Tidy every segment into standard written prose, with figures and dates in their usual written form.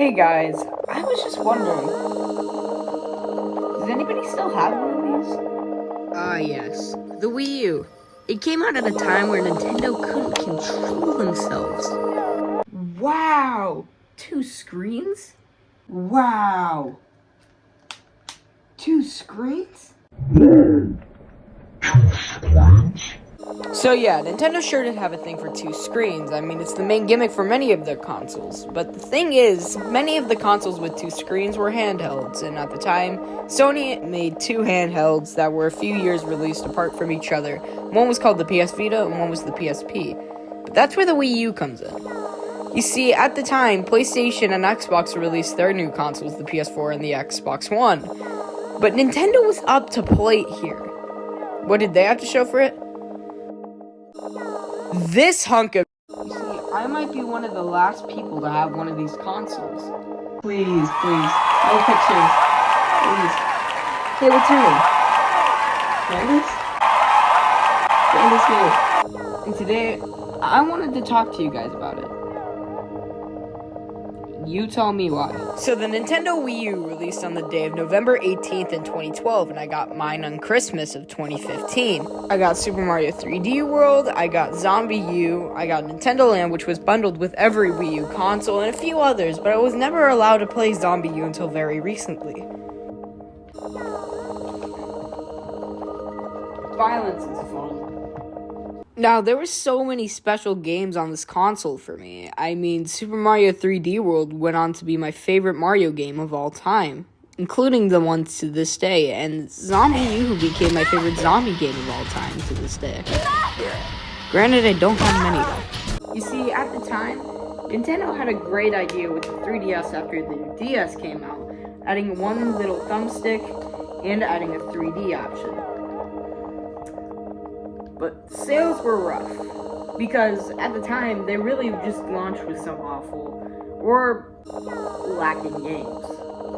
Hey guys, I was just wondering, does anybody still have one of these? Yes. The Wii U. It came out at a time where Nintendo couldn't control themselves. Wow! 2 screens? Wow! 2 screens? So yeah, Nintendo sure did have a thing for 2 screens. I mean, it's the main gimmick for many of their consoles. But the thing is, many of the consoles with 2 screens were handhelds, and at the time, Sony made 2 handhelds that were a few years released apart from each other. One was called the PS Vita, and one was the PSP. But that's where the Wii U comes in. You see, at the time, PlayStation and Xbox released their new consoles, the PS4 and the Xbox One. But Nintendo was up to plate here. What did they have to show for it? This hunk of... You see, I might be one of the last people to have one of these consoles. Please, no pictures. Please. Hey, what's your name? Candace? Candace here. And today, I wanted to talk to you guys about it. You tell me why. So the Nintendo Wii U released on the day of November 18th in 2012, and I got mine on Christmas of 2015. I got Super Mario 3D World, I got Zombie U, I got Nintendo Land, which was bundled with every Wii U console, and a few others, but I was never allowed to play Zombie U until very recently. Violence is fun. Now, there were so many special games on this console for me. I mean, Super Mario 3D World went on to be my favorite Mario game of all time, including the one to this day, and Zombie U became my favorite zombie game of all time to this day. Granted, I don't have many though. You see, at the time, Nintendo had a great idea with the 3DS after the DS came out, adding one little thumbstick and adding a 3D option. But sales were rough, because at the time, they really just launched with some awful or lacking games.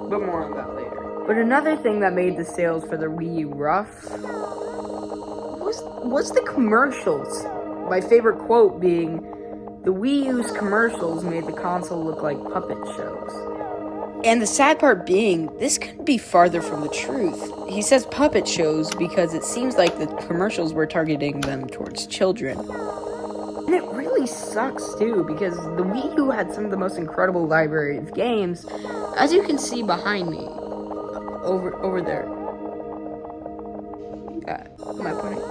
But more on that later. But another thing that made the sales for the Wii U rough was the commercials. My favorite quote being, "The Wii U's commercials made the console look like puppet shows." And the sad part being, this couldn't be farther from the truth. He says puppet shows because it seems like the commercials were targeting them towards children. And it really sucks too, because the Wii U had some of the most incredible library of games, as you can see behind me. Over there. Am I pointing?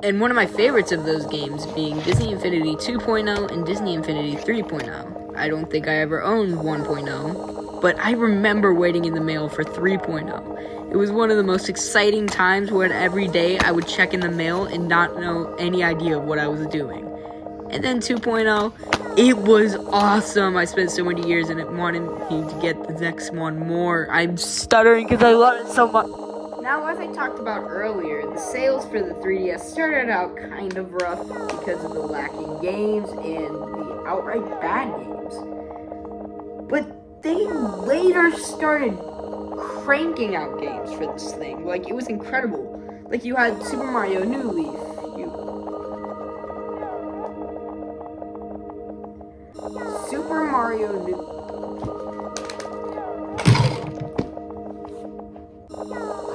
And one of my favorites of those games being Disney Infinity 2.0 and Disney Infinity 3.0. I don't think I ever owned 1.0, but I remember waiting in the mail for 3.0. It was one of the most exciting times when every day I would check in the mail and not know any idea of what I was doing. And then 2.0, it was awesome. I spent so many years in it wanting me to get the next one more. I'm stuttering because I love it so much. Now, as I talked about earlier, the sales for the 3DS started out kind of rough because of the lacking games and the outright bad games. But they later started cranking out games for this thing. Like, it was incredible. Like, you had Super Mario New Leaf. Super Mario New...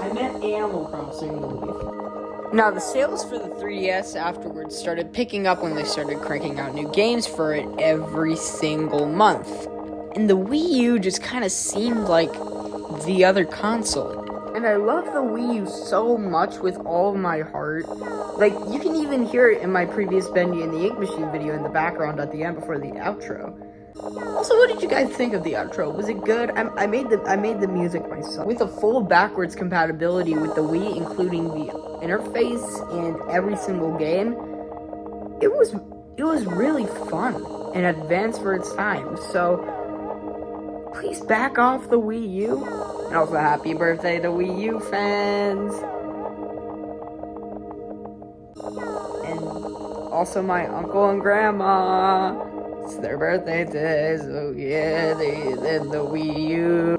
I meant Animal Crossing New Leaf. Now, the sales for the 3DS afterwards started picking up when they started cranking out new games for it every single month. And the Wii U just kind of seemed like the other console. And I love the Wii U so much with all of my heart. Like, you can even hear it in my previous Bendy and the Ink Machine video in the background at the end before the outro. Also, what did you guys think of the outro? Was it good? I made the music myself. With a full backwards compatibility with the Wii, including the interface and every single game, it was really fun and advanced for its time. So, please back off the Wii U. And also, happy birthday to Wii U fans. And also my uncle and grandma. It's their birthday today, so yeah, they did the Wii U.